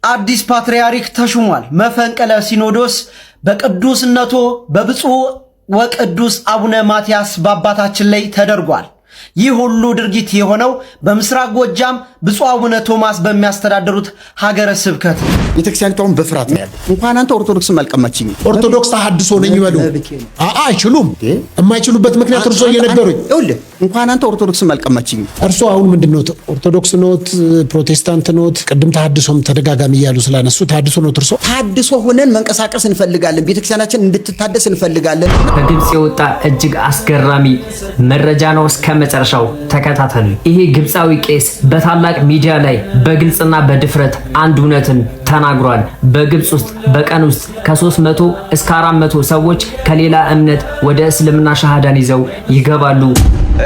አዲስ ፓትርያርክ ተሹሟል። መፈንቅለ ሲኖዶስ በቅዱስነቶ በብፁዕ ወቅዱስ አቡነ ማትያስ በአባታችን ላይ ተደርጓል። ይህ ሁሉ ድርጊት የሆነው በምስራቅ ጎጃም ብፁዕ አቡነ ቶማስ በሚያስተዳድሩት ሀገረ ስብከት ቤተክርስቲያኒቷን በፍርሃት ነው ያለው። እንኳን አንተ ኦርቶዶክስም አልቀማችኝ። ኦርቶዶክስ ተሐድሶ ነኝ ይበሉ። አይችሉም። የማይችሉበት ምክንያት እርሶ እየነገሩኝ። ይኸውልህ እንኳን አንተ ኦርቶዶክስም አልቀማችኝ። እርሶ አሁን ምንድነው ኦርቶዶክስ ኖት? ፕሮቴስታንት ኖት? ቅድም ተሐድሶም ተደጋጋሚ እያሉ ስላነሱ ተሐድሶ ኖት? እርሶ ተሐድሶ ሆነን መንቀሳቀስ እንፈልጋለን። ቤተክርስቲያናችን እንድትታደስ እንፈልጋለን። በግብጽ የወጣ እጅግ አስገራሚ መረጃ ነው። እስከ መጨረሻው ተከታተሉ። ይሄ ግብጻዊ ቄስ በታላቅ ሚዲያ ላይ በግልጽና በድፍረት አንድ እውነትን ተናግሯል። በግብጽ ውስጥ በቀን ውስጥ ከ300 እስከ 400 ሰዎች ከሌላ እምነት ወደ እስልምና ሻሃዳን ይዘው ይገባሉ።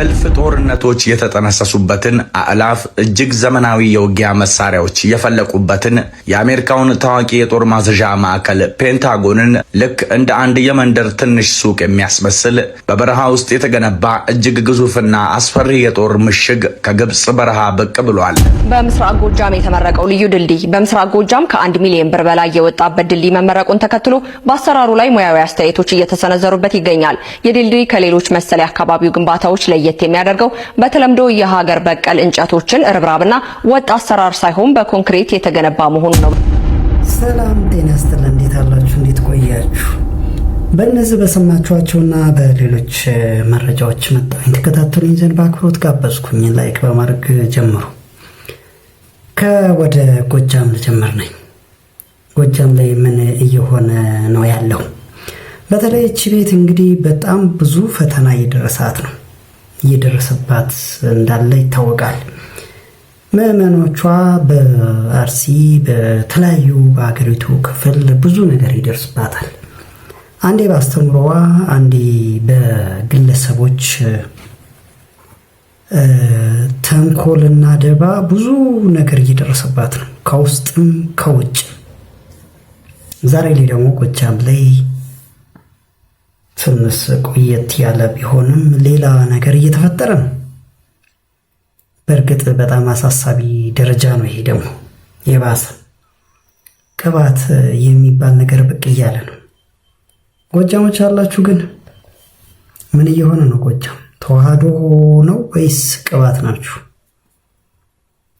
እልፍ ጦርነቶች የተጠነሰሱበትን አእላፍ እጅግ ዘመናዊ የውጊያ መሳሪያዎች የፈለቁበትን የአሜሪካውን ታዋቂ የጦር ማዘዣ ማዕከል ፔንታጎንን ልክ እንደ አንድ የመንደር ትንሽ ሱቅ የሚያስመስል በበረሃ ውስጥ የተገነባ እጅግ ግዙፍና አስፈሪ የጦር ምሽግ ከግብጽ በረሃ ብቅ ብሏል። በምስራቅ ጎጃም የተመረቀው ልዩ ድልድይ በምስራቅ ጎጃም ከ1 ሚሊዮን ብር በላይ የወጣበት ድልድይ መመረቁን ተከትሎ በአሰራሩ ላይ ሙያዊ አስተያየቶች እየተሰነዘሩበት ይገኛል። የድልድይ ከሌሎች መሰል የአካባቢው ግንባታዎች ለየት የሚያደርገው በተለምዶ የሀገር በቀል እንጨቶችን ርብራብና ወጥ አሰራር ሳይሆን በኮንክሪት የተገነባ መሆኑ ነው። ሰላም ጤና ይስጥልን። እንዴት አላችሁ? እንዴት ቆያችሁ? በእነዚህ በሰማችኋቸውና በሌሎች መረጃዎች መጣኝ ተከታተሉኝ ዘንድ በአክብሮት ጋበዝኩኝ። ላይክ በማድረግ ጀምሩ። ከወደ ጎጃም ልጀምር ነኝ። ጎጃም ላይ ምን እየሆነ ነው ያለው? በተለይ እቺ ቤት እንግዲህ በጣም ብዙ ፈተና እየደረሰባት እንዳለ ይታወቃል። ምዕመኖቿ በአርሲ በተለያዩ በአገሪቱ ክፍል ብዙ ነገር ይደርስባታል። አንዴ በአስተምሮዋ፣ አንዴ በግለሰቦች ተንኮልና ደባ ብዙ ነገር እየደረሰባት ነው፣ ከውስጥም ከውጭ። ዛሬ ላይ ደግሞ ጎጃም ላይ ትንሽ ቆየት ያለ ቢሆንም ሌላ ነገር እየተፈጠረ ነው። በእርግጥ በጣም አሳሳቢ ደረጃ ነው። ይሄ ደግሞ የባሰ ቅባት የሚባል ነገር ብቅ እያለ ነው። ጎጃሞች አላችሁ ግን ምን እየሆነ ነው? ጎጃም ተዋህዶ ነው ወይስ ቅባት ናችሁ?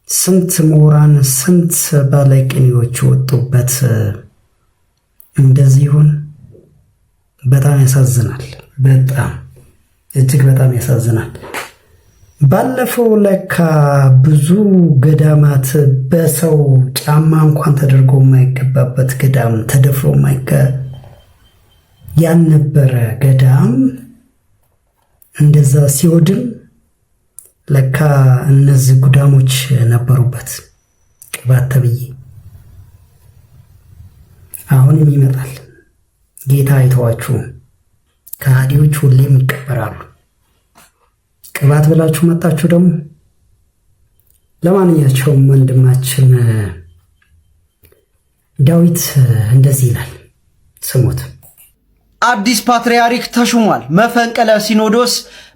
ስንት ምሁራን ስንት ባለቅኔዎች ወጡበት እንደዚህ ይሁን? በጣም ያሳዝናል። በጣም እጅግ በጣም ያሳዝናል። ባለፈው ለካ ብዙ ገዳማት በሰው ጫማ እንኳን ተደርጎ የማይገባበት ገዳም ተደፍሮ ያልነበረ ገዳም እንደዛ ሲወድም ለካ እነዚህ ጉዳሞች ነበሩበት። ቅባት ተብዬ አሁንም ይመጣል። ጌታ አይተዋችሁም። ከሃዲዎች ሁሌም ይቀበራሉ። ቅባት ብላችሁ መጣችሁ ደግሞ። ለማንኛቸውም ወንድማችን ዳዊት እንደዚህ ይላል፣ ስሙት። አዲስ ፓትርያርክ ተሹሟል። መፈንቅለ ሲኖዶስ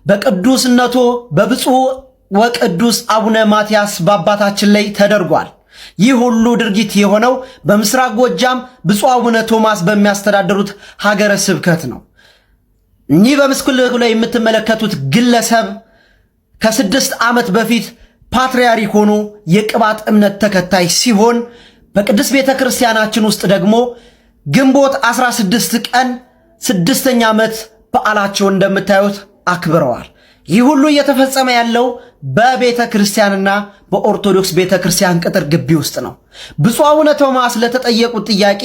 በቅዱስነቶ በብፁዕ ወቅዱስ አቡነ ማትያስ በአባታችን ላይ ተደርጓል። ይህ ሁሉ ድርጊት የሆነው በምስራቅ ጎጃም ብፁዕ አቡነ ቶማስ በሚያስተዳድሩት ሀገረ ስብከት ነው። እኚህ በምስሉ ላይ የምትመለከቱት ግለሰብ ከ6 ዓመት በፊት ፓትርያርክ ሆኖ የቅባት እምነት ተከታይ ሲሆን በቅድስት ቤተክርስቲያናችን ውስጥ ደግሞ ግንቦት 16 ቀን 6ኛ ዓመት በዓላቸውን እንደምታዩት አክብረዋል። ይህ ሁሉ እየተፈጸመ ያለው በቤተ ክርስቲያንና በኦርቶዶክስ ቤተ ክርስቲያን ቅጥር ግቢ ውስጥ ነው። ብፁዕ አቡነ ቶማስ ለተጠየቁት ጥያቄ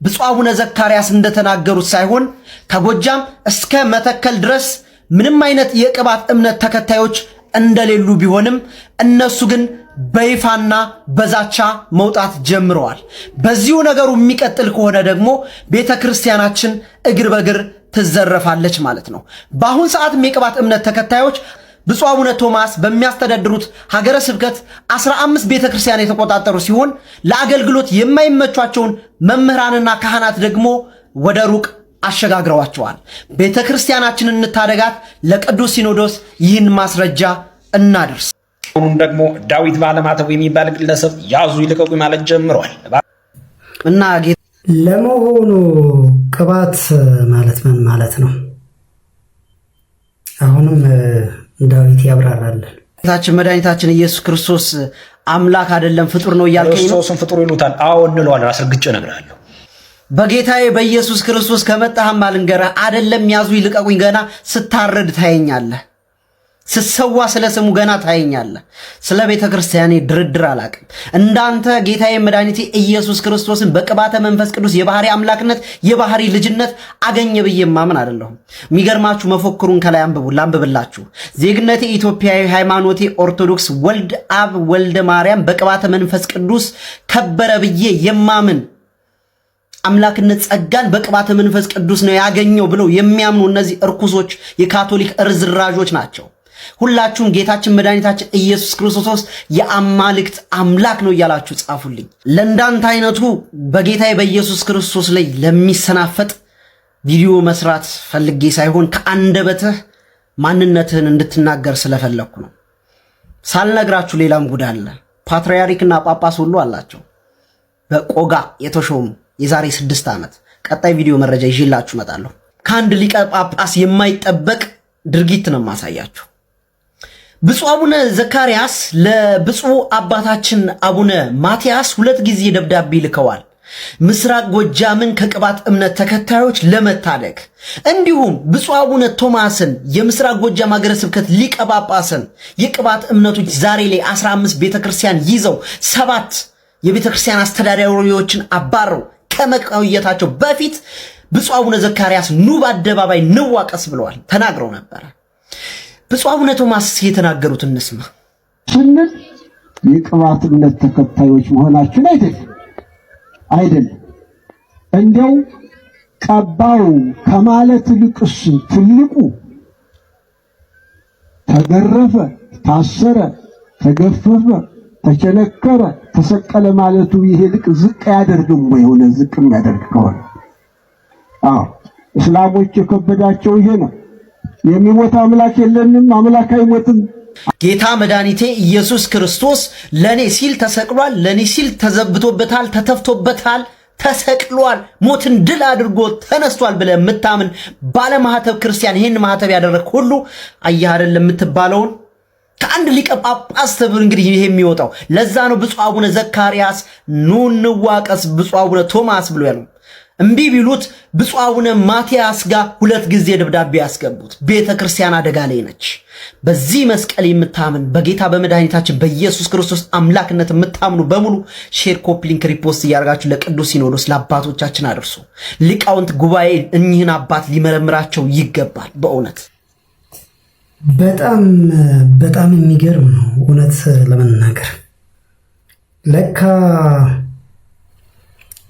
ብፁዕ አቡነ ዘካርያስ እንደተናገሩት ሳይሆን ከጎጃም እስከ መተከል ድረስ ምንም አይነት የቅባት እምነት ተከታዮች እንደሌሉ ቢሆንም እነሱ ግን በይፋና በዛቻ መውጣት ጀምረዋል። በዚሁ ነገሩ የሚቀጥል ከሆነ ደግሞ ቤተ ክርስቲያናችን እግር በእግር ትዘረፋለች ማለት ነው። በአሁን ሰዓት የቅባት እምነት ተከታዮች ብፁዕ አቡነ ቶማስ በሚያስተዳድሩት ሀገረ ስብከት 15 ቤተክርስቲያን የተቆጣጠሩ ሲሆን ለአገልግሎት የማይመቿቸውን መምህራንና ካህናት ደግሞ ወደ ሩቅ አሸጋግረዋቸዋል። ቤተክርስቲያናችንን እንታደጋት። ለቅዱስ ሲኖዶስ ይህን ማስረጃ እናድርስ። አሁን ደግሞ ዳዊት ባለማተቡ የሚባል ግለሰብ ያዙ ይልቀቁ ማለት ጀምሯል። እና ለመሆኑ ቅባት ማለት ምን ማለት ነው? አሁንም ዳዊት ያብራራለን። ጌታችን መድኃኒታችን ኢየሱስ ክርስቶስ አምላክ አይደለም ፍጡር ነው እያልከኝ ነው? ክርስቶስን ፍጡር ይሉታል። አዎ እንለዋለን። አስረግጬ እነግርሃለሁ። በጌታዬ በኢየሱስ ክርስቶስ ከመጣህማ ልንገርህ፣ አይደለም ያዙ ይልቀቁኝ፣ ገና ስታረድ ታየኛለህ። ስሰዋ ስለ ስሙ ገና ታየኛለህ። ስለ ቤተ ክርስቲያኔ ድርድር አላቅም። እንዳንተ ጌታዬ መድኃኒቴ ኢየሱስ ክርስቶስን በቅባተ መንፈስ ቅዱስ የባህሪ አምላክነት የባህሪ ልጅነት አገኘ ብዬ ማምን አይደለሁም። የሚገርማችሁ መፎክሩን ከላይ ላንብብላችሁ። ዜግነቴ ኢትዮጵያዊ፣ ሃይማኖቴ ኦርቶዶክስ፣ ወልድ አብ ወልደ ማርያም በቅባተ መንፈስ ቅዱስ ከበረ ብዬ የማምን አምላክነት ጸጋን በቅባተ መንፈስ ቅዱስ ነው ያገኘው ብለው የሚያምኑ እነዚህ እርኩሶች የካቶሊክ እርዝራዦች ናቸው። ሁላችሁም ጌታችን መድኃኒታችን ኢየሱስ ክርስቶስ የአማልክት አምላክ ነው እያላችሁ ጻፉልኝ። ለእንዳንተ አይነቱ በጌታዬ በኢየሱስ ክርስቶስ ላይ ለሚሰናፈጥ ቪዲዮ መስራት ፈልጌ ሳይሆን ከአንደበትህ ማንነትህን እንድትናገር ስለፈለግኩ ነው። ሳልነግራችሁ ሌላም ጉድ አለ። ፓትርያርክና ጳጳስ ሁሉ አላቸው በቆጋ የተሾሙ የዛሬ 6 ዓመት። ቀጣይ ቪዲዮ መረጃ ይዤላችሁ እመጣለሁ። ከአንድ ሊቀ ጳጳስ የማይጠበቅ ድርጊት ነው የማሳያችሁ። ብፁዕ አቡነ ዘካርያስ ለብፁዕ አባታችን አቡነ ማትያስ 2 ጊዜ ደብዳቤ ልከዋል። ምስራቅ ጎጃምን ከቅባት እምነት ተከታዮች ለመታደግ እንዲሁም ብፁዕ አቡነ ቶማስን የምስራቅ ጎጃም ሀገረ ስብከት ሊቀ ጳጳስን የቅባት እምነቶች ዛሬ ላይ 15 ቤተክርስቲያን ይዘው 7 የቤተክርስቲያን አስተዳዳሪዎችን አባረው ከመቆየታቸው በፊት ብፁዕ አቡነ ዘካርያስ ኑ በአደባባይ እንዋቀስ ብለዋል፣ ተናግረው ነበር። ብፁዕ አቡነ ቶማስ የተናገሩት እንስማ። ስንል የቅባት እምነት ተከታዮች መሆናችን አይደለም። እንዲያው ቀባው ከማለት ይልቅስ ትልቁ ተገረፈ፣ ታሰረ፣ ተገፈፈ፣ ተቸነከረ፣ ተሰቀለ ማለቱ ይሄ ልቅ ዝቅ ያደርግም ወይ? ሆነ ዝቅ የሚያደርግ ከሆነ እስላሞች የከበዳቸው ይሄ ነው። የሚሞት አምላክ የለንም፣ አምላክ አይሞትም። ጌታ መድኃኒቴ ኢየሱስ ክርስቶስ ለኔ ሲል ተሰቅሏል፣ ለኔ ሲል ተዘብቶበታል፣ ተተፍቶበታል፣ ተሰቅሏል፣ ሞትን ድል አድርጎ ተነስቷል ብለህ የምታምን ባለማህተብ ክርስቲያን ይሄን ማህተብ ያደረግ ሁሉ አየህ አይደል የምትባለውን ከአንድ ሊቀ ጳጳስ ተብሎ እንግዲህ ይሄ የሚወጣው ለዛ ነው። ብፁዕ አቡነ ዘካርያስ ኑ እንዋቀስ ብፁዕ አቡነ ቶማስ ብሎ ያለው እምቢ ቢሉት ብፁዕ አቡነ ማትያስ ጋር 2 ጊዜ ደብዳቤ ያስገቡት። ቤተ ክርስቲያን አደጋ ላይ ነች። በዚህ መስቀል የምታምን በጌታ በመድኃኒታችን በኢየሱስ ክርስቶስ አምላክነት የምታምኑ በሙሉ ሼር፣ ኮፒ ሊንክ፣ ሪፖስት እያደረጋችሁ ለቅዱስ ሲኖዶስ ለአባቶቻችን አድርሱ። ሊቃውንት ጉባኤ እኚህን አባት ሊመረምራቸው ይገባል። በእውነት በጣም የሚገርም ነው። እውነት ለመናገር ለካ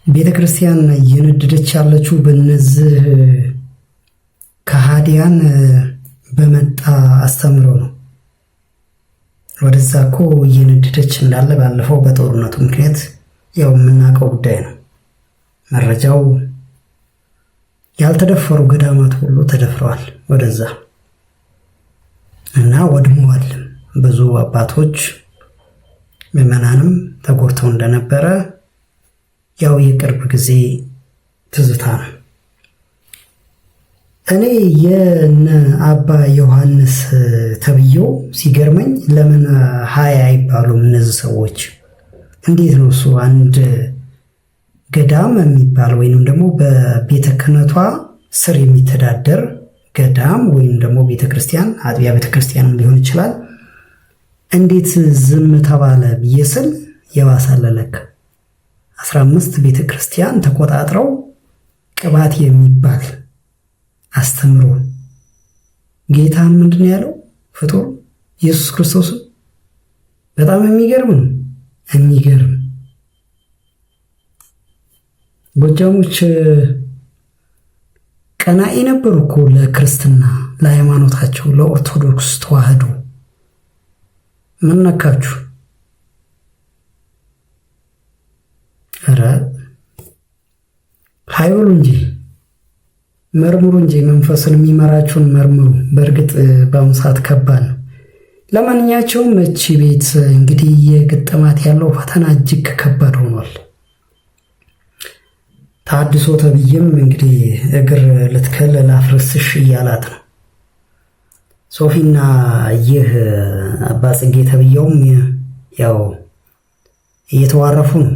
ቤተ ክርስቲያን እየነደደች ያለችው በነዚህ ከሃዲያን በመጣ አስተምሮ ነው። ወደዛ እኮ እየነደደች እንዳለ ባለፈው በጦርነቱ ምክንያት ያው የምናውቀው ጉዳይ ነው። መረጃው ያልተደፈሩ ገዳማት ሁሉ ተደፍረዋል ወደዛ እና ወድመዋል። ብዙ አባቶች ምዕመናንም ተጎድተው እንደነበረ ያው የቅርብ ጊዜ ትዝታ ነው። እኔ የነ አባ ዮሐንስ ተብየው ሲገርመኝ ለምን 20 አይባሉም እነዚህ ሰዎች? እንዴት ነው እሱ አንድ ገዳም የሚባል ወይንም ደግሞ በቤተ ክህነቷ ስር የሚተዳደር ገዳም ወይም ደግሞ ቤተክርስቲያን አጥቢያ ቤተክርስቲያንም ሊሆን ይችላል፣ እንዴት ዝም ተባለ ብዬ ስል የባሰለለክ 15 ቤተክርስቲያን ተቆጣጥረው ቅባት የሚባል አስተምሮ ጌታን ምንድን ያለው ፍጡር ኢየሱስ ክርስቶስ በጣም የሚገርም ነው። የሚገርም ጎጃሞች ቀናኢ ነበሩ እኮ ለክርስትና፣ ለሃይማኖታቸው፣ ለኦርቶዶክስ ተዋህዶ። ምን ነካችሁ? ኧረ ሀይበሉ እንጂ መርምሩ እንጂ መንፈስን የሚመራችሁን መርምሩ። በእርግጥ በአሁኑ ሰዓት ከባድ ነው። ለማንኛቸውም እቺ ቤት እንግዲህ የገጠማት ያለው ፈተና እጅግ ከባድ ሆኗል። ታድሶ ተብዬም እንግዲህ እግር ልትከል ላፍርስሽ እያላት ነው። ሶፊና ይህ አባ ጽጌ ተብዬውም ያው እየተዋረፉ ነው።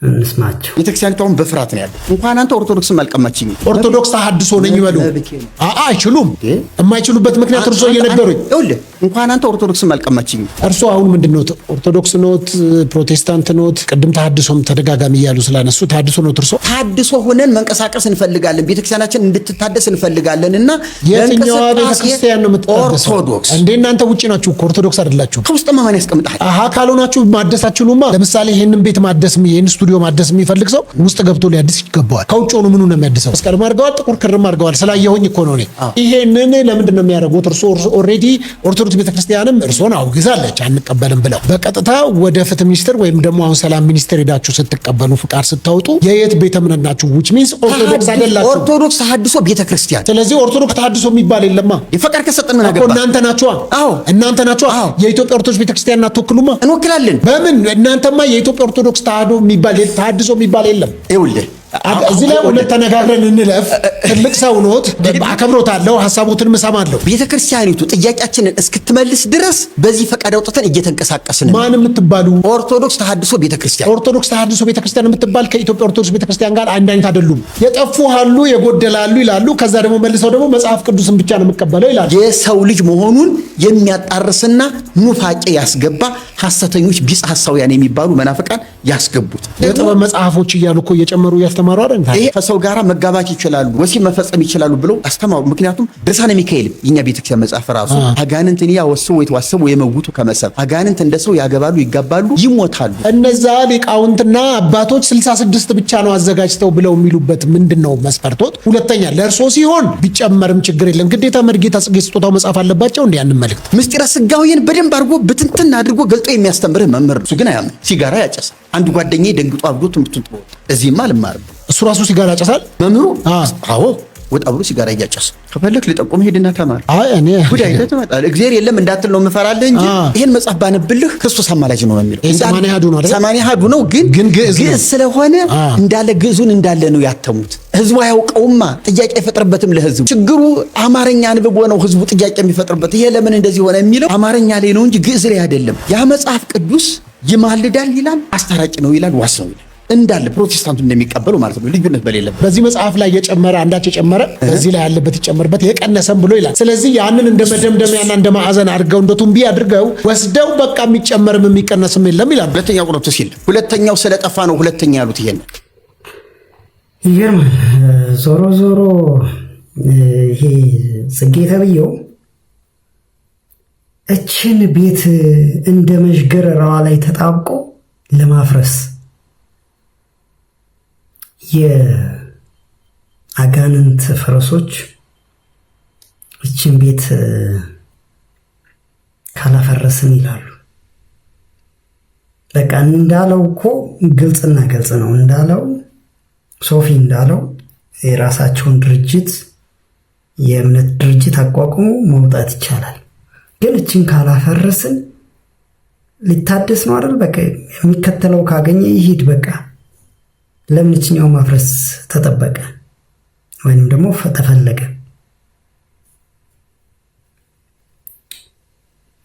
እንስማቸው። ቤተክርስቲያኒቷን በፍርሃት ነው ያለው። እንኳን አንተ ኦርቶዶክስም አልቀማችኝ። ኦርቶዶክስ ተሐድሶ ነኝ ይበሉ። አይችሉም። የማይችሉበት ምክንያት እርሶ እየነገሩኝ። ይኸውልህ እንኳን አንተ ኦርቶዶክስም አልቀማችኝ። እርሶ አሁን ምንድነው ኦርቶዶክስ ኖት፣ ፕሮቴስታንት ኖት? ቅድም ተሐድሶም ተደጋጋሚ እያሉ ስላነሱ ተሐድሶ ኖት እርሶ? ተሐድሶ ሆነን መንቀሳቀስ እንፈልጋለን። ቤተክርስቲያናችን እንድትታደስ እንፈልጋለንና የትኛዋ ቤተክርስቲያን ነው የምትታደሰው? ኦርቶዶክስ። እንዴ እናንተ ውጪ ናችሁ እኮ ኦርቶዶክስ አይደላችሁ። ከውስጥ ማን ያስቀምጣል? ካልሆናችሁ ማደሳችሁማ። ለምሳሌ ይሄንን ቤት ማደስም ይሄን ስቱዲዮ ማደስ የሚፈልግ ሰው ውስጥ ገብቶ ሊያድስ ይገባዋል። ከውጭ ሆኖ ምኑ ነው የሚያድሰው? መስቀልም አድርገዋል፣ ጥቁር ክርም አድርገዋል። ስላየሁኝ እኮ ነው እኔ። ይሄንን ለምንድን ነው የሚያደርጉት? ኦልሬዲ ኦርቶዶክስ ቤተክርስቲያንም እርሶን አውግዛለች አንቀበልም ብለው በቀጥታ ወደ ፍትህ ሚኒስቴር ወይም ደግሞ አሁን ሰላም ሚኒስቴር ሄዳችሁ ስትቀበሉ ፍቃድ ስታወጡ የየት ቤተ እምነት ናችሁ? which means ኦርቶዶክስ አይደላችሁ። ኦርቶዶክስ ተሐድሶ ቤተክርስቲያን። ስለዚህ ኦርቶዶክስ ተሐድሶ የሚባል የለማ። የፈቃድ ከሰጠን ምን አገባ? እናንተ ናችሁ። አዎ እናንተ ናችሁ። የኢትዮጵያ ኦርቶዶክስ ቤተክርስቲያን አትወክሉማ። እንወክላለን። በምን? እናንተማ የኢትዮጵያ ኦርቶዶክስ ተሐድሶ ተሐድሶ የሚባል የለም። ይኸውልህ እዚህ ላይ ሁለት ተነጋግረን እንለፍ። ትልቅ ሰው ኖት፣ አከብሮታለሁ፣ ሐሳቦትን እሰማለሁ። ቤተክርስቲያኒቱ ጥያቄያችንን እስክትመልስ ድረስ በዚህ ፈቃድ አውጥተን እየተንቀሳቀስን። ማን የምትባሉ? ኦርቶዶክስ ተሐድሶ ቤተክርስቲያን። ኦርቶዶክስ ተሐድሶ ቤተክርስቲያን የምትባል ከኢትዮጵያ ኦርቶዶክስ ቤተክርስቲያን ጋር አንድ አይነት አይደሉም። የጠፉ አሉ፣ የጎደላሉ ይላሉ። ከዛ ደግሞ መልሰው ደግሞ መጽሐፍ ቅዱስን ብቻ ነው የምቀበለው ይላሉ። የሰው ልጅ መሆኑን የሚያጣርስና ኑፋቄ ያስገባ ሐሰተኞች ቢጽ ሐሳውያን የሚባሉ መናፍቃን ያስገቡት የጥበብ መጽሐፎች እያሉ እኮ እየጨመሩ ያስተማሩ አይደል? ይሄ ከሰው ጋር መጋባት ይችላሉ፣ ወሲብ መፈጸም ይችላሉ ብለው አስተማሩ። ምክንያቱም ድርሳነ ሚካኤል የኛ ቤተክርስቲያን መጽሐፍ ራሱ አጋንንትን ያወሰው ወይተዋሰው የመውቱ ከመሰብ አጋንንት እንደሰው ያገባሉ፣ ይጋባሉ፣ ይሞታሉ። እነዛ ሊቃውንትና አባቶች 66 ብቻ ነው አዘጋጅተው ብለው የሚሉበት ምንድነው መስፈርቶት? ሁለተኛ ለእርሶ ሲሆን ቢጨመርም ችግር የለም። ግዴታ መርጌታ ጽጌ ስጦታው መጽሐፍ አለባቸው እንዴ? ያን መልእክት ምስጢረ ስጋዌን በደንብ አድርጎ ብትንትን አድርጎ ገልጦ የሚያስተምርህ መምህር እሱ ግን አያምን። ሲጋራ ያጨሳል። አንድ ጓደኛዬ ደንግጦ አብዶ ትምህርቱን ጥሎ እዚህማ አልማርም። እሱ ራሱ ሲጋራ ያጨሳል መምህሩ። አዎ ወጣ ብሎ ሲጋራ እያጨሰ ከፈለክ ልጠቆም ሄድና ተማር። አይ እኔ ጉዳይ ተመጣጣለ እግዚአብሔር የለም እንዳትል ነው የምፈራልህ እንጂ ይሄን መጽሐፍ ባነብልህ ክርስቶስ አማላጅ ነው የሚለው። 80 ሀዱ ነው አይደል? 80 ሀዱ ነው ግን ግዕዝ ስለሆነ እንዳለ ግዕዙን እንዳለ ነው ያተሙት። ህዝቡ አያውቀውማ፣ ጥያቄ አይፈጥርበትም ለህዝቡ። ችግሩ አማርኛ አንብቦ ነው ህዝቡ ጥያቄ የሚፈጥርበት። ይሄ ለምን እንደዚህ ሆነ የሚለው አማርኛ ላይ ነው እንጂ ግዕዝ ላይ አይደለም። ያ መጽሐፍ ቅዱስ ይማልዳል ይላል፣ አስታራቂ ነው ይላል፣ ዋስ ነው ይላል። እንዳለ ፕሮቴስታንቱ እንደሚቀበሉ ማለት ነው፣ ልዩነት በሌለበት። በዚህ መጽሐፍ ላይ የጨመረ አንዳች የጨመረ በዚህ ላይ ያለበት ይጨመርበት የቀነሰም ብሎ ይላል። ስለዚህ ያንን እንደ መደምደሚያና እንደ ማዕዘን አድርገው እንደ ቱምቢ አድርገው ወስደው በቃ የሚጨመርም የሚቀነስም የለም ይላል። ሁለተኛው ቆሮንቶስ የለም። ሁለተኛው ስለጠፋ ነው ሁለተኛ ያሉት ይሄን። ይገርማል። ዞሮ ዞሮ ይሄ ጽጌ ተብዬው እችን ቤት እንደ መዥገር ራዋ ላይ ተጣብቆ ለማፍረስ የአጋንንት ፈረሶች እችን ቤት ካላፈረስን ይላሉ። በቃ እንዳለው እኮ ግልጽና ግልጽ ነው። እንዳለው ሶፊ እንዳለው የራሳቸውን ድርጅት የእምነት ድርጅት አቋቁሞ መውጣት ይቻላል። ግን እችን ካላፈረስን ሊታደስ ነው አይደል? በቃ የሚከተለው ካገኘ ይሂድ በቃ። ለምን እችኛው ማፍረስ ተጠበቀ ወይንም ደግሞ ተፈለገ?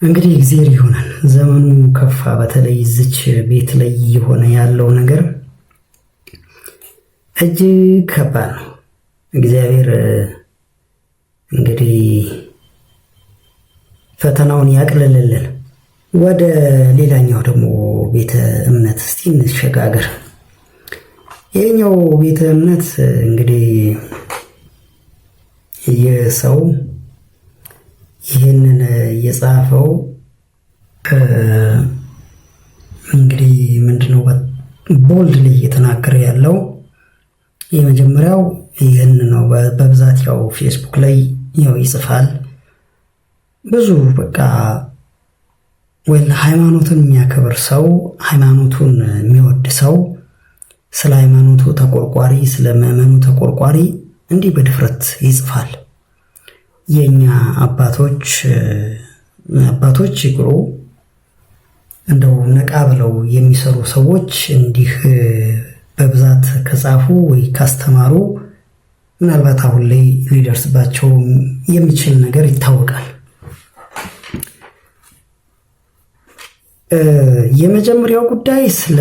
እንግዲህ እግዚአብሔር ይሆናል። ዘመኑ ከፋ። በተለይ እዚች ቤት ላይ የሆነ ያለው ነገር እጅግ ከባድ ነው። እግዚአብሔር እንግዲህ ፈተናውን ያቅልልልን። ወደ ሌላኛው ደግሞ ቤተ እምነት እስቲ እንሸጋገር። ይህኛው ቤተ እምነት እንግዲህ የሰው ይህንን የጻፈው እንግዲህ ምንድነው ቦልድ ላይ እየተናገረ ያለው የመጀመሪያው ይህን ነው። በብዛት ያው ፌስቡክ ላይ ያው ይጽፋል ብዙ በቃ ወይ ሃይማኖትን የሚያከብር ሰው፣ ሃይማኖቱን የሚወድ ሰው፣ ስለ ሃይማኖቱ ተቆርቋሪ፣ ስለ ምዕመኑ ተቆርቋሪ እንዲህ በድፍረት ይጽፋል። የኛ አባቶች ይቅሩ እንደው ነቃ ብለው የሚሰሩ ሰዎች እንዲህ በብዛት ከጻፉ ወይ ካስተማሩ ምናልባት አሁን ላይ ሊደርስባቸው የሚችል ነገር ይታወቃል። የመጀመሪያው ጉዳይ ስለ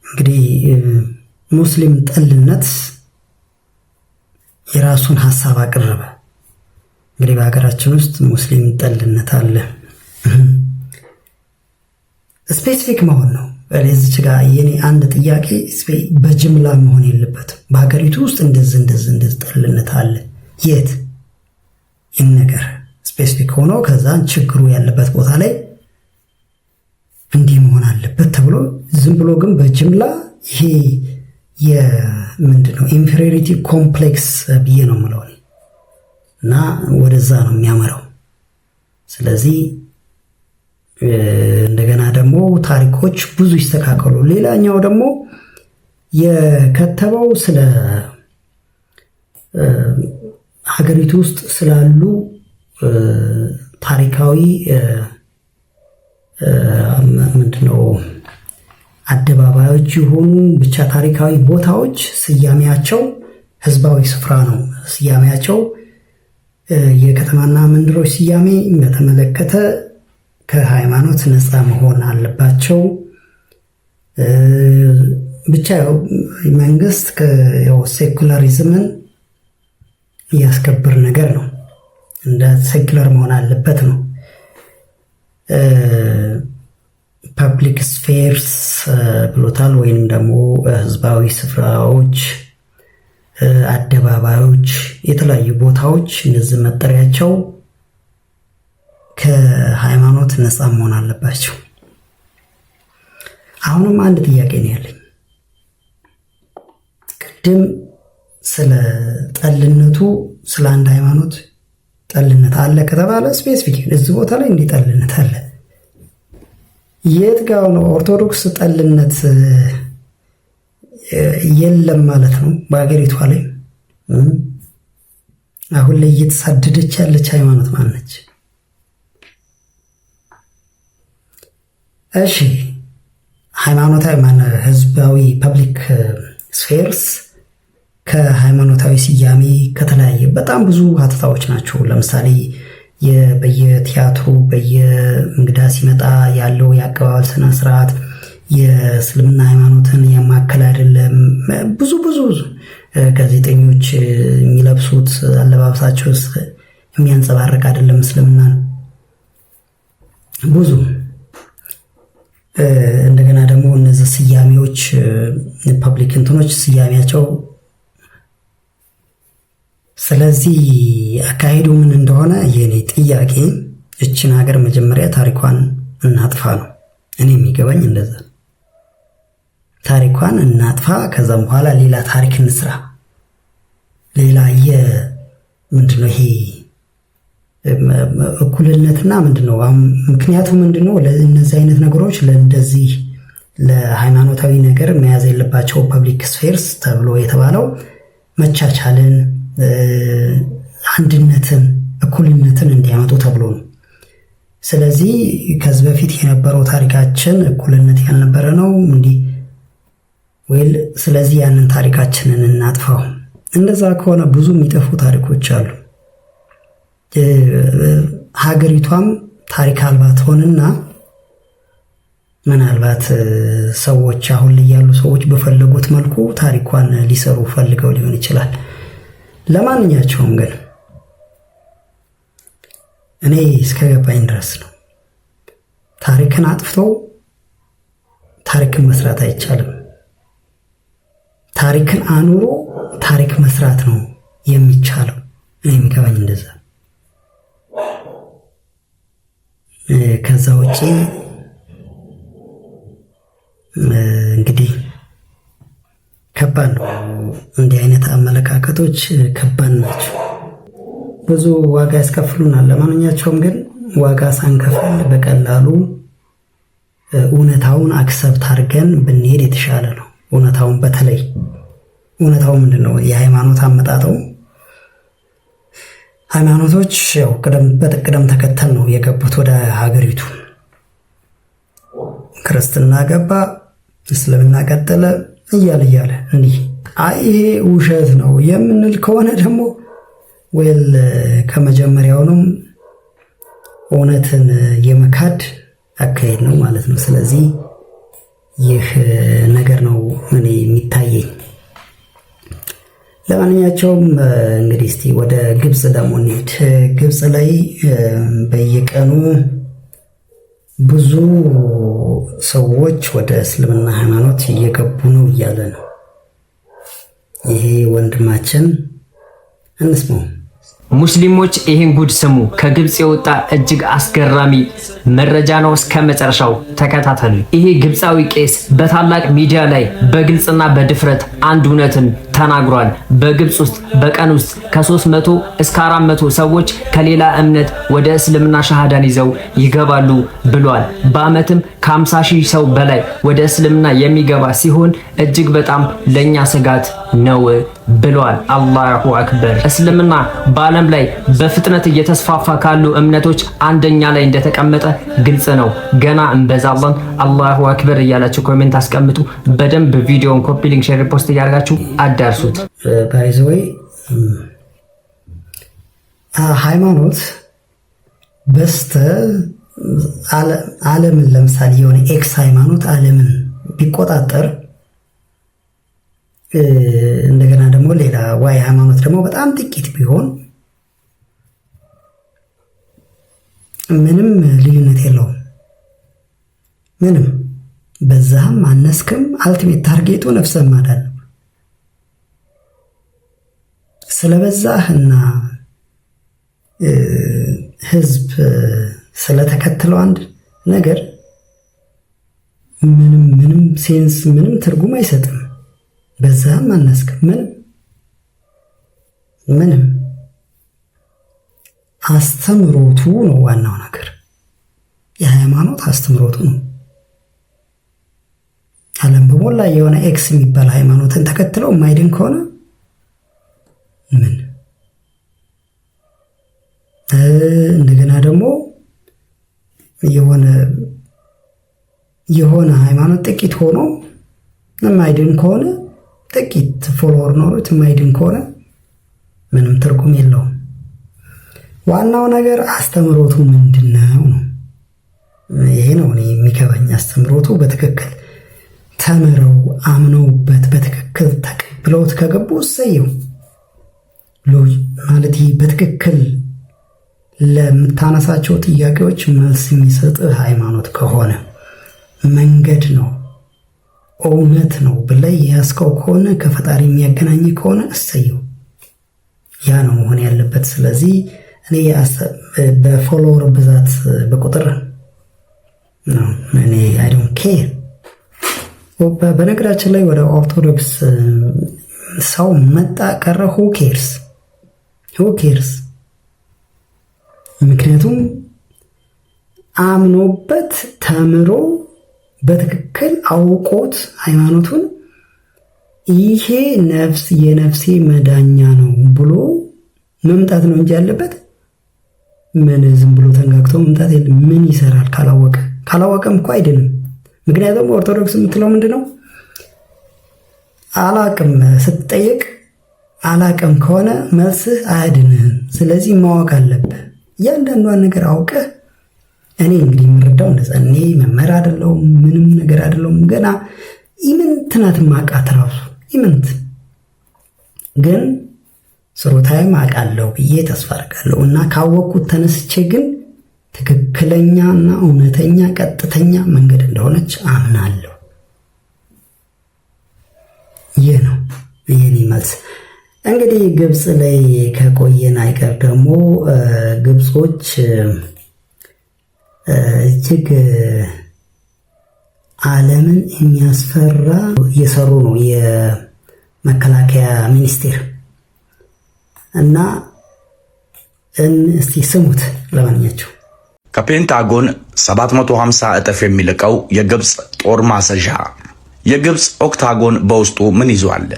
እንግዲህ ሙስሊም ጠልነት የራሱን ሐሳብ አቀረበ። እንግዲህ በሀገራችን ውስጥ ሙስሊም ጠልነት አለ። ስፔሲፊክ መሆን ነው። እዚች ጋር የኔ አንድ ጥያቄ በጅምላ መሆን የለበትም። በሀገሪቱ ውስጥ እንደዚህ ጠልነት አለ። የት ይህን ነገር ስፔሲፊክ ሆኖ ከዛን ችግሩ ያለበት ቦታ ላይ እንዲህ መሆን አለበት ተብሎ ዝም ብሎ ግን በጅምላ ይሄ የምንድነው ኢንፌሪዮሪቲ ኮምፕሌክስ ብዬ ነው የምለው እና ወደዛ ነው የሚያመራው። ስለዚህ እንደገና ደግሞ ታሪኮች ብዙ ይስተካከሉ። ሌላኛው ደግሞ የከተበው ስለ ሀገሪቱ ውስጥ ስላሉ ታሪካዊ ምንድነው አደባባዮች የሆኑ ብቻ ታሪካዊ ቦታዎች ስያሜያቸው ህዝባዊ ስፍራ ነው። ስያሜያቸው የከተማና መንደሮች ስያሜ በተመለከተ ከሃይማኖት ነፃ መሆን አለባቸው። ብቻ መንግስት ሴኩላሪዝምን ያስከብር ነገር ነው። እንደ ሴኩላር መሆን አለበት ነው። ፐብሊክ ስፌርስ ብሎታል። ወይንም ደግሞ ህዝባዊ ስፍራዎች፣ አደባባዮች፣ የተለያዩ ቦታዎች እነዚህ መጠሪያቸው ከሃይማኖት ነፃ መሆን አለባቸው። አሁንም አንድ ጥያቄ ነው ያለኝ። ቅድም ስለ ጠልነቱ ስለ አንድ ሃይማኖት ጠልነት አለ ከተባለ ስፔሲፊክ እዚህ ቦታ ላይ እንዲህ ጠልነት አለ። የት ጋር ነው ኦርቶዶክስ ጠልነት የለም ማለት ነው? በሀገሪቷ ላይ አሁን ላይ እየተሳደደች ያለች ሃይማኖት ማን ነች? እሺ ሃይማኖታዊ ህዝባዊ ፐብሊክ ስፌርስ ከሃይማኖታዊ ስያሜ ከተለያየ በጣም ብዙ ሀተታዎች ናቸው። ለምሳሌ በየቲያትሩ በየእንግዳ ሲመጣ ያለው የአቀባበል ስነ ስርዓት የእስልምና ሃይማኖትን ያማከለ አይደለም። ብዙ ጋዜጠኞች የሚለብሱት አለባበሳቸው የሚያንጸባርቅ አይደለም እስልምና ብዙ እንደገና ደግሞ እነዚህ ስያሜዎች ፐብሊክ እንትኖች ስያሜያቸው ስለዚህ አካሄዱ ምን እንደሆነ የኔ ጥያቄ እችን ሀገር መጀመሪያ ታሪኳን እናጥፋ ነው። እኔ የሚገባኝ እንደዛ ታሪኳን እናጥፋ፣ ከዛም በኋላ ሌላ ታሪክ እንስራ። ሌላ ምንድነው ይሄ እኩልነትና ምንድነው ምክንያቱ ምንድነው? ለእነዚህ አይነት ነገሮች ለእንደዚህ ለሃይማኖታዊ ነገር መያዝ የለባቸው ፐብሊክ ስፌርስ ተብሎ የተባለው መቻቻልን፣ አንድነትን፣ እኩልነትን እንዲያመጡ ተብሎ ነው። ስለዚህ ከዚህ በፊት የነበረው ታሪካችን እኩልነት ያልነበረ ነው እንዲህ ወይል ስለዚህ ያንን ታሪካችንን እናጥፋው። እንደዛ ከሆነ ብዙ የሚጠፉ ታሪኮች አሉ። ሀገሪቷም ታሪክ አልባ ትሆንና ምናልባት ሰዎች አሁን ላይ ያሉ ሰዎች በፈለጉት መልኩ ታሪኳን ሊሰሩ ፈልገው ሊሆን ይችላል። ለማንኛቸውም ግን እኔ እስከገባኝ ድረስ ነው ታሪክን አጥፍቶ ታሪክን መስራት አይቻልም። ታሪክን አኑሮ ታሪክ መስራት ነው የሚቻለው። እኔ የሚገባኝ እንደዛ። ከዛ ውጪ እንግዲህ ከባድ ነው። እንዲህ አይነት አመለካከቶች ከባድ ናቸው፣ ብዙ ዋጋ ያስከፍሉናል። ለማንኛቸውም ግን ዋጋ ሳንከፍል በቀላሉ እውነታውን አክሰብት አድርገን ብንሄድ የተሻለ ነው። እውነታውን በተለይ እውነታው ምንድነው? የሃይማኖት አመጣጠው ሃይማኖቶች ያው በቅደም ተከተል ነው የገቡት ወደ ሀገሪቱ። ክርስትና ገባ፣ እስልምና ቀጠለ፣ እያለ እንዲህ ይሄ ውሸት ነው የምንል ከሆነ ደግሞ ወል ከመጀመሪያውንም እውነትን የመካድ አካሄድ ነው ማለት ነው። ስለዚህ ይህ ነገር ነው እኔ የሚታየኝ። ለማንኛቸውም እንግዲህ እስቲ ወደ ግብጽ ደግሞ እንሂድ። ግብጽ ላይ በየቀኑ ብዙ ሰዎች ወደ እስልምና ሃይማኖት እየገቡ ነው እያለ ነው ይሄ ወንድማችን። እንስማው። ሙስሊሞች ይህን ጉድ ስሙ። ከግብጽ የወጣ እጅግ አስገራሚ መረጃ ነው። እስከ መጨረሻው ተከታተሉ። ይሄ ግብጻዊ ቄስ በታላቅ ሚዲያ ላይ በግልጽና በድፍረት አንድ እውነትን ተናግሯል። በግብጽ ውስጥ በቀን ውስጥ ከ300 እስከ 400 ሰዎች ከሌላ እምነት ወደ እስልምና ሻሃዳን ይዘው ይገባሉ ብሏል። በአመትም ከ50,000 ሰው በላይ ወደ እስልምና የሚገባ ሲሆን እጅግ በጣም ለኛ ስጋት ነው ብሏል። አላሁ አክበር። እስልምና በዓለም ላይ በፍጥነት እየተስፋፋ ካሉ እምነቶች አንደኛ ላይ እንደተቀመጠ ግልጽ ነው። ገና እንበዛለን። አላሁ አክበር እያላችሁ ኮሜንት አስቀምጡ። በደንብ ቪዲዮውን ኮፒ ሊንክ፣ ሼር፣ ፖስት እያደረጋችሁ አዳርሱት። ባይዘወይ ሃይማኖት በስተ ዓለምን ለምሳሌ የሆነ ኤክስ ሃይማኖት ዓለምን ቢቆጣጠር እንደገና ደግሞ ሌላ ዋይ ሃይማኖት ደግሞ በጣም ጥቂት ቢሆን ምንም ልዩነት የለውም። ምንም በዛም አነስክም አልቲሜት ታርጌቱ ነፍስን ማዳን ነው። ስለበዛህና ህዝብ ስለተከተለው አንድ ነገር ምንም ሴንስ ምንም ትርጉም አይሰጥም። በዛም አነስክም ምንም አስተምሮቱ ነው ዋናው ነገር። የሃይማኖት አስተምሮቱ ነው። ዓለም በሞላ የሆነ ኤክስ የሚባል ሃይማኖትን ተከትለው የማይድን ከሆነ ምን እንደገና ደግሞ የሆነ ሃይማኖት ጥቂት ሆኖ የማይድን ከሆነ ጥቂት ፎሎወር ኖሮት የማይድን ከሆነ ምንም ትርጉም የለውም። ዋናው ነገር አስተምሮቱ ምንድነው ነው። ይሄ ነው እኔ የሚገባኝ። አስተምሮቱ በትክክል ተምረው አምነውበት በትክክል ተቀብለውት ከገቡ እሰየው ማለት በትክክል ለምታነሳቸው ጥያቄዎች መልስ የሚሰጥ ሃይማኖት ከሆነ መንገድ ነው እውነት ነው ብለህ ያስከው ከሆነ ከፈጣሪ የሚያገናኝ ከሆነ እሰየው፣ ያ ነው መሆን ያለበት። ስለዚህ እኔ በፎሎወር ብዛት በቁጥር ነው እኔ አይ ዶንት ኬር። በነገራችን ላይ ወደ ኦርቶዶክስ ሰው መጣ ቀረ who cares? ምክንያቱም አምኖበት ተምሮ በትክክል አውቆት ሃይማኖቱን ይሄ የነፍሴ መዳኛ ነው ብሎ መምጣት ነው እንጂ ያለበት ምን ዝም ብሎ ተንጋግቶ መምጣት የለም። ምን ይሰራል ካላወቀም እኮ አይደለም። ምክንያቱም ኦርቶዶክስ የምትለው ምንድነው? አላቅም ስትጠየቅ አላቅም ከሆነ መልስህ አያድንህም። ስለዚህ ማወቅ አለብህ። እያንዳንዷን ነገር አውቀህ እኔ እንግዲህ የምረዳው እንደዛ። እኔ መምህር አይደለሁም፣ ምንም ነገር አይደለሁም። ገና ኢምንት ናት ማቃት ራሱ ኢምንት፣ ግን ስሩታይም አውቃለሁ ብዬ ተስፋ አደርጋለሁ። እና ካወቅኩት ተነስቼ ግን ትክክለኛና እውነተኛ ቀጥተኛ መንገድ እንደሆነች አምናለሁ። ይህ ነው የኔ መልስ። እንግዲህ ግብጽ ላይ ከቆየን አይቀር ደግሞ ግብጾች እጅግ ዓለምን የሚያስፈራ እየሰሩ ነው የመከላከያ ሚኒስቴር እና እስቲ ስሙት። ለማንኛቸው ከፔንታጎን 750 እጥፍ የሚልቀው የግብጽ ጦር ማሰዣ። የግብጽ ኦክታጎን በውስጡ ምን ይዟል?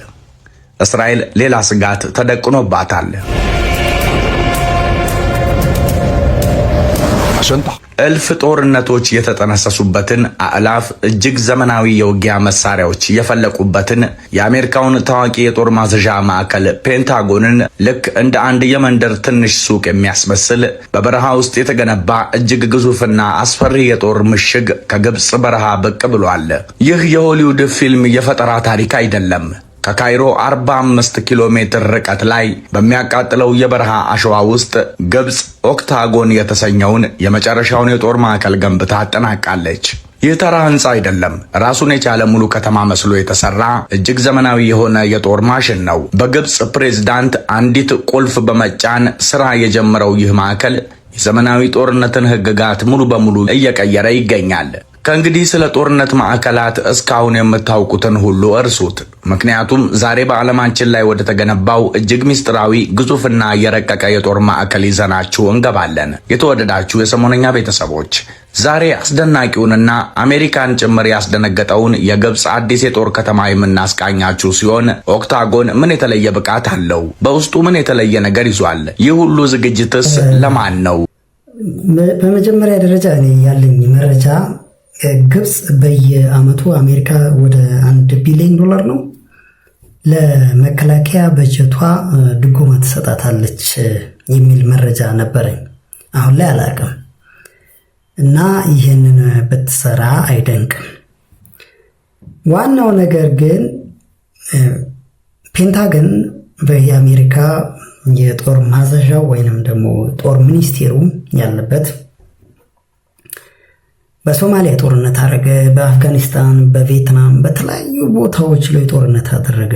እስራኤል ሌላ ስጋት ተደቅኖባታል። እልፍ ጦርነቶች የተጠነሰሱበትን አእላፍ እጅግ ዘመናዊ የውጊያ መሳሪያዎች የፈለቁበትን የአሜሪካውን ታዋቂ የጦር ማዘዣ ማዕከል ፔንታጎንን ልክ እንደ አንድ የመንደር ትንሽ ሱቅ የሚያስመስል በበረሃ ውስጥ የተገነባ እጅግ ግዙፍና አስፈሪ የጦር ምሽግ ከግብጽ በረሃ ብቅ ብሏል። ይህ የሆሊውድ ፊልም የፈጠራ ታሪክ አይደለም። ከካይሮ 45 ኪሎ ሜትር ርቀት ላይ በሚያቃጥለው የበረሃ አሸዋ ውስጥ ግብጽ ኦክታጎን የተሰኘውን የመጨረሻውን የጦር ማዕከል ገንብታ አጠናቃለች። ይህ ተራ ህንጻ አይደለም። ራሱን የቻለ ሙሉ ከተማ መስሎ የተሰራ እጅግ ዘመናዊ የሆነ የጦር ማሽን ነው። በግብጽ ፕሬዝዳንት አንዲት ቁልፍ በመጫን ስራ የጀመረው ይህ ማዕከል የዘመናዊ ጦርነትን ህግጋት ሙሉ በሙሉ እየቀየረ ይገኛል። ከእንግዲህ ስለ ጦርነት ማዕከላት እስካሁን የምታውቁትን ሁሉ እርሱት። ምክንያቱም ዛሬ በዓለማችን ላይ ወደ ተገነባው እጅግ ምስጢራዊ ግዙፍና የረቀቀ የጦር ማዕከል ይዘናችሁ እንገባለን። የተወደዳችሁ የሰሞነኛ ቤተሰቦች ዛሬ አስደናቂውንና አሜሪካን ጭምር ያስደነገጠውን የግብጽ አዲስ የጦር ከተማ የምናስቃኛችሁ ሲሆን ኦክታጎን ምን የተለየ ብቃት አለው? በውስጡ ምን የተለየ ነገር ይዟል? ይህ ሁሉ ዝግጅትስ ለማን ነው? በመጀመሪያ ደረጃ እኔ ያለኝ መረጃ ግብጽ በየአመቱ አሜሪካ ወደ $1 ቢሊዮን ነው ለመከላከያ በጀቷ ድጎማ ትሰጣታለች የሚል መረጃ ነበረኝ። አሁን ላይ አላውቅም እና ይህንን ብትሰራ አይደንቅም። ዋናው ነገር ግን ፔንታገን በአሜሪካ የጦር ማዘዣው ወይንም ደግሞ ጦር ሚኒስቴሩ ያለበት በሶማሊያ ጦርነት አደረገ፣ በአፍጋኒስታን፣ በቪየትናም በተለያዩ ቦታዎች ላይ ጦርነት አደረገ።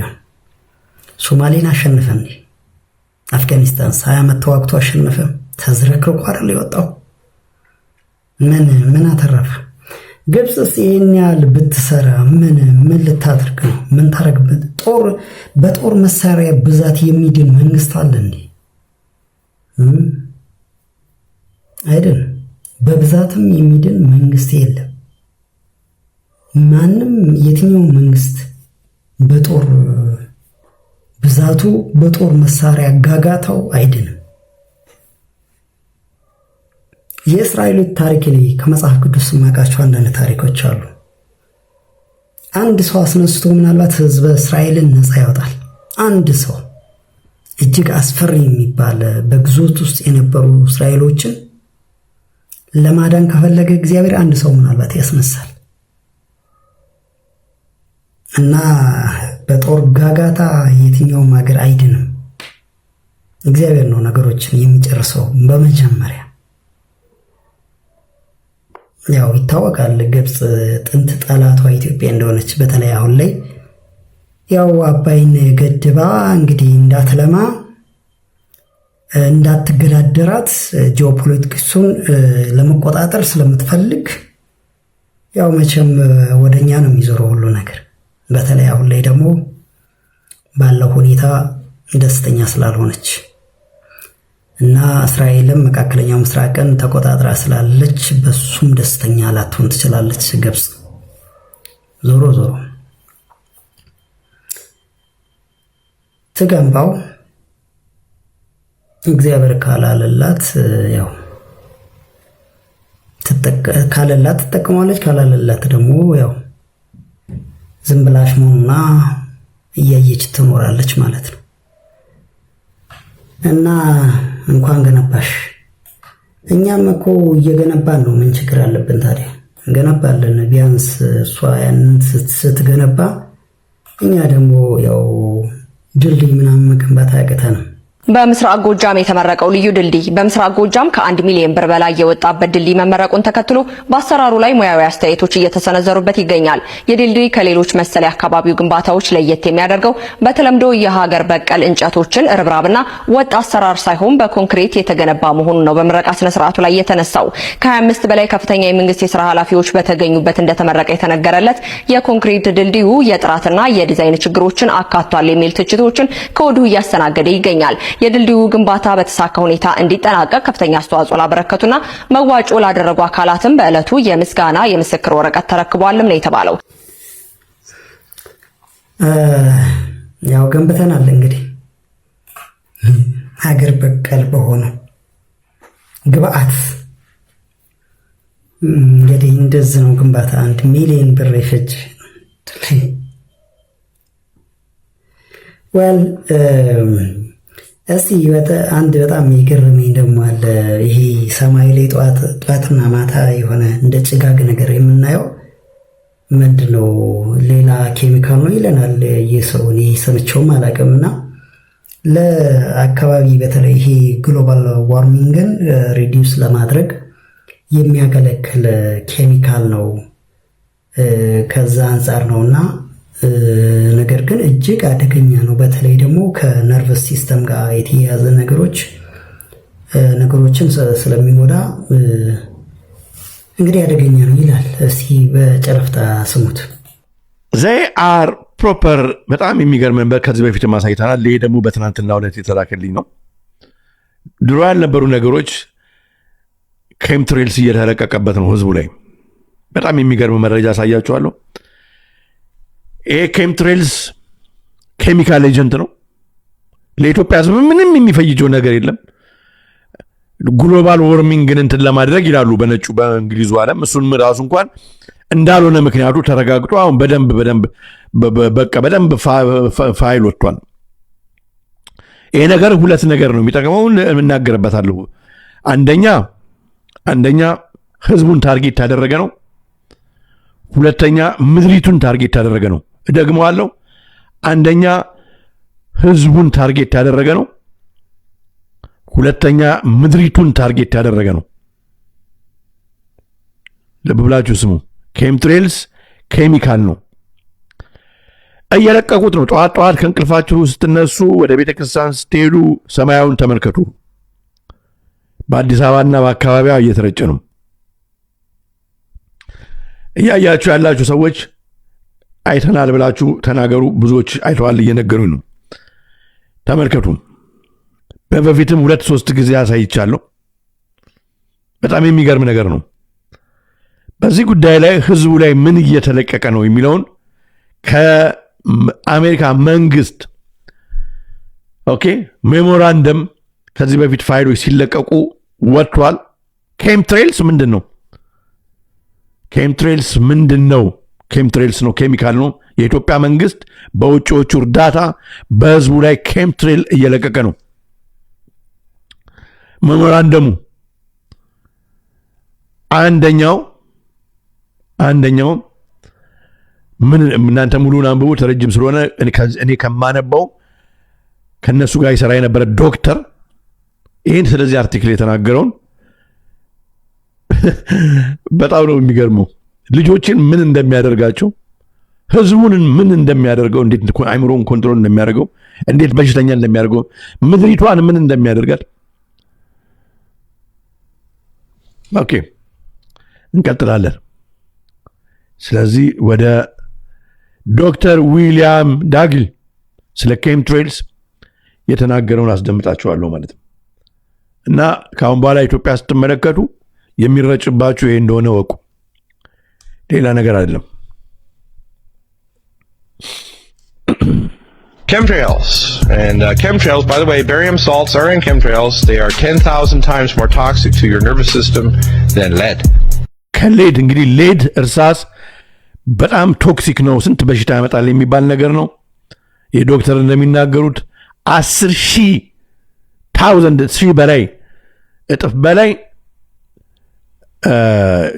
ሶማሌን አሸነፈ እንዴ? አፍጋኒስታን 20 ዓመት ተዋግቶ አሸነፈ። ተዝረክርቆ አይደል የወጣው? ምን አተረፈ? ግብጽስ ይሄን ያህል ብትሰራ ምን ልታደርግ ነው? ምን ታረግበት? በጦር መሳሪያ ብዛት የሚድን መንግስት አለ እንዴ? አይደለም። በብዛትም የሚድን መንግስት የለም። ማንም የትኛው መንግስት በጦር ብዛቱ በጦር መሳሪያ ጋጋታው አይድንም። የእስራኤል ታሪክ ላይ ከመጽሐፍ ቅዱስ ማቃቸው አንዳንድ ታሪኮች አሉ። አንድ ሰው አስነስቶ ምናልባት ህዝበ እስራኤልን ነፃ ያወጣል። አንድ ሰው እጅግ አስፈሪ የሚባል በግዞት ውስጥ የነበሩ እስራኤሎችን ለማዳን ከፈለገ እግዚአብሔር አንድ ሰው ምናልባት ያስነሳል እና በጦር ጋጋታ የትኛውም ሀገር አይድንም። እግዚአብሔር ነው ነገሮችን የሚጨርሰው። በመጀመሪያ ያው ይታወቃል ግብጽ ጥንት ጠላቷ ኢትዮጵያ እንደሆነች። በተለይ አሁን ላይ ያው አባይን ገድባ እንግዲህ እንዳትለማ እንዳትገዳደራት ጂኦፖለቲክሱን ለመቆጣጠር ስለምትፈልግ ያው መቼም ወደኛ ነው የሚዞረው ሁሉ ነገር። በተለይ አሁን ላይ ደግሞ ባለው ሁኔታ ደስተኛ ስላልሆነች እና እስራኤልም መካከለኛው ምስራቅን ተቆጣጥራ ስላለች በሱም ደስተኛ ላትሆን ትችላለች ግብጽ። ዞሮ ትገንባው እግዚአብሔር ካላለላት ያው ካለላት ትጠቀማለች፣ ካላለላት ደግሞ ያው ዝም ብላሽ መሆኑና እያየች ትኖራለች ማለት ነው። እና እንኳን ገነባሽ። እኛም እኮ እየገነባን ነው። ምን ችግር አለብን ታዲያ? እንገነባለን። ቢያንስ እሷ ያንን ስትገነባ እኛ ደግሞ ያው ድልድይ ምናምን መገንባት አያቅተንም። በምስራቅ ጎጃም የተመረቀው ልዩ ድልድይ በምስራቅ ጎጃም ከ1 ሚሊዮን ብር በላይ የወጣበት ድልድይ መመረቁን ተከትሎ በአሰራሩ ላይ ሙያዊ አስተያየቶች እየተሰነዘሩበት ይገኛል። የድልድይ ከሌሎች መሰል የአካባቢው ግንባታዎች ለየት የሚያደርገው በተለምዶ የሀገር በቀል እንጨቶችን ርብራብና ወጥ አሰራር ሳይሆን በኮንክሪት የተገነባ መሆኑ ነው በምረቃ ስነ ስርዓቱ ላይ የተነሳው። ከ25 በላይ ከፍተኛ የመንግስት የስራ ኃላፊዎች በተገኙበት እንደተመረቀ የተነገረለት የኮንክሪት ድልድዩ የጥራትና የዲዛይን ችግሮችን አካቷል የሚል ትችቶችን ከወዲሁ እያስተናገደ ይገኛል። የድልድዩ ግንባታ በተሳካ ሁኔታ እንዲጠናቀቅ ከፍተኛ አስተዋጽኦ ላበረከቱና መዋጮ ላደረጉ አካላትም በዕለቱ የምስጋና የምስክር ወረቀት ተረክቧልም ነው የተባለው። ያው ገንብተናል እንግዲህ ሀገር በቀል በሆነ ግብአት እንግዲህ እንደዚህ ነው ግንባታ 1 ሚሊዮን ብር የፈጀ ወል እስቲ አንድ በጣም የገረመኝ ደግሞ አለ። ይሄ ሰማይ ላይ ጧትና ማታ የሆነ እንደ ጭጋግ ነገር የምናየው ምንድነው? ሌላ ኬሚካል ነው ይለናል የሰው እኔ ሰምቼውም አላውቅምና ለአካባቢ በተለይ ይሄ ግሎባል ዋርሚንግን ሪዲዩስ ለማድረግ የሚያገለግል ኬሚካል ነው። ከዛ አንጻር ነውና ነገር ግን እጅግ አደገኛ ነው። በተለይ ደግሞ ከነርቭስ ሲስተም ጋር የተያያዘ ነገሮችን ስለሚጎዳ እንግዲህ አደገኛ ነው ይላል። እስቲ በጨረፍታ ስሙት። ዘይ አር ፕሮፐር በጣም የሚገርም ነበር። ከዚህ በፊት ማሳይተናል። ይሄ ደግሞ በትናንትናው ዕለት የተላከልኝ ነው። ድሮ ያልነበሩ ነገሮች ኬምትሬልስ እየተለቀቀበት ነው ህዝቡ ላይ። በጣም የሚገርም መረጃ አሳያችኋለሁ። ይሄ ኬምትሬልስ ኬሚካል ኤጀንት ነው። ለኢትዮጵያ ህዝብ ምንም የሚፈይጀው ነገር የለም። ግሎባል ዋርሚንግን እንትን ለማድረግ ይላሉ በነጩ በእንግሊዙ ዓለም። እሱን ራሱ እንኳን እንዳልሆነ ምክንያቱ ተረጋግጦ አሁን በደንብ ፋይል ወጥቷል። ይሄ ነገር ሁለት ነገር ነው የሚጠቅመው፣ እናገርበታለሁ። አንደኛ ህዝቡን ታርጌት ያደረገ ነው። ሁለተኛ ምድሪቱን ታርጌት ያደረገ ነው። እደግመዋለሁ። አንደኛ ህዝቡን ታርጌት ያደረገ ነው። ሁለተኛ ምድሪቱን ታርጌት ያደረገ ነው። ልብ ብላችሁ ስሙ። ኬምትሬልስ ኬሚካል ነው። እየለቀቁት ነው። ጠዋት ከእንቅልፋችሁ ስትነሱ ወደ ቤተክርስቲያን ስትሄዱ ሰማያዊውን ተመልከቱ። በአዲስ አበባና በአካባቢዋ እየተረጨ ነው። እያያችሁ ያላችሁ ሰዎች አይተናል ብላችሁ ተናገሩ። ብዙዎች አይተዋል እየነገሩኝ ነው። ተመልከቱ። በፊትም 2-3 ጊዜ አሳይቻለሁ። በጣም የሚገርም ነገር ነው። በዚህ ጉዳይ ላይ ህዝቡ ላይ ምን እየተለቀቀ ነው የሚለውን ከአሜሪካ መንግስት ሜሞራንደም ከዚህ በፊት ፋይሎች ሲለቀቁ ወጥቷል። ኬምትሬልስ ምንድን ነው? ኬምትሬልስ ነው፣ ኬሚካል ነው። የኢትዮጵያ መንግስት በውጭዎቹ እርዳታ በህዝቡ ላይ ኬምትሬል እየለቀቀ ነው። ሜሞራንደሙ አንደኛው ምን እናንተ ሙሉን አንብቡ፣ ተረጅም ስለሆነ እኔ ከማነባው ከነሱ ጋር ይሰራ የነበረ ዶክተር ይህን ስለዚህ አርቲክል የተናገረውን በጣም ነው የሚገርመው። ልጆችን ምን እንደሚያደርጋቸው፣ ህዝቡን ምን እንደሚያደርገው፣ እንዴት አይምሮን ኮንትሮል እንደሚያደርገው፣ እንዴት በሽተኛ እንደሚያደርገው፣ ምድሪቷን ምን እንደሚያደርጋት። ኦኬ እንቀጥላለን። ስለዚህ ወደ ዶክተር ዊሊያም ዳግል ስለ ኬምትሬልስ የተናገረውን አስደምጣችኋለሁ ማለት ነው። እና ከአሁን በኋላ ኢትዮጵያ ስትመለከቱ የሚረጭባችሁ ይሄ እንደሆነ ወቁ። ሌላ ነገር አይደለም። Chemtrails. And chemtrails, by the way, barium salts are in chemtrails. They are 10,000 times more toxic to your nervous system than lead. ከሌድ እንግዲህ ሌድ እርሳስ በጣም ቶክሲክ ነው፣ ስንት በሽታ ያመጣል የሚባል ነገር ነው። የዶክተር እንደሚናገሩት 10,000 በላይ እጥፍ በላይ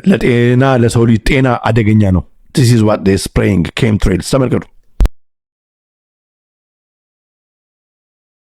ለጤና ለሰው ልጅ ጤና አደገኛ ነው። This is what they spraying chemtrails። ተመልከቱ።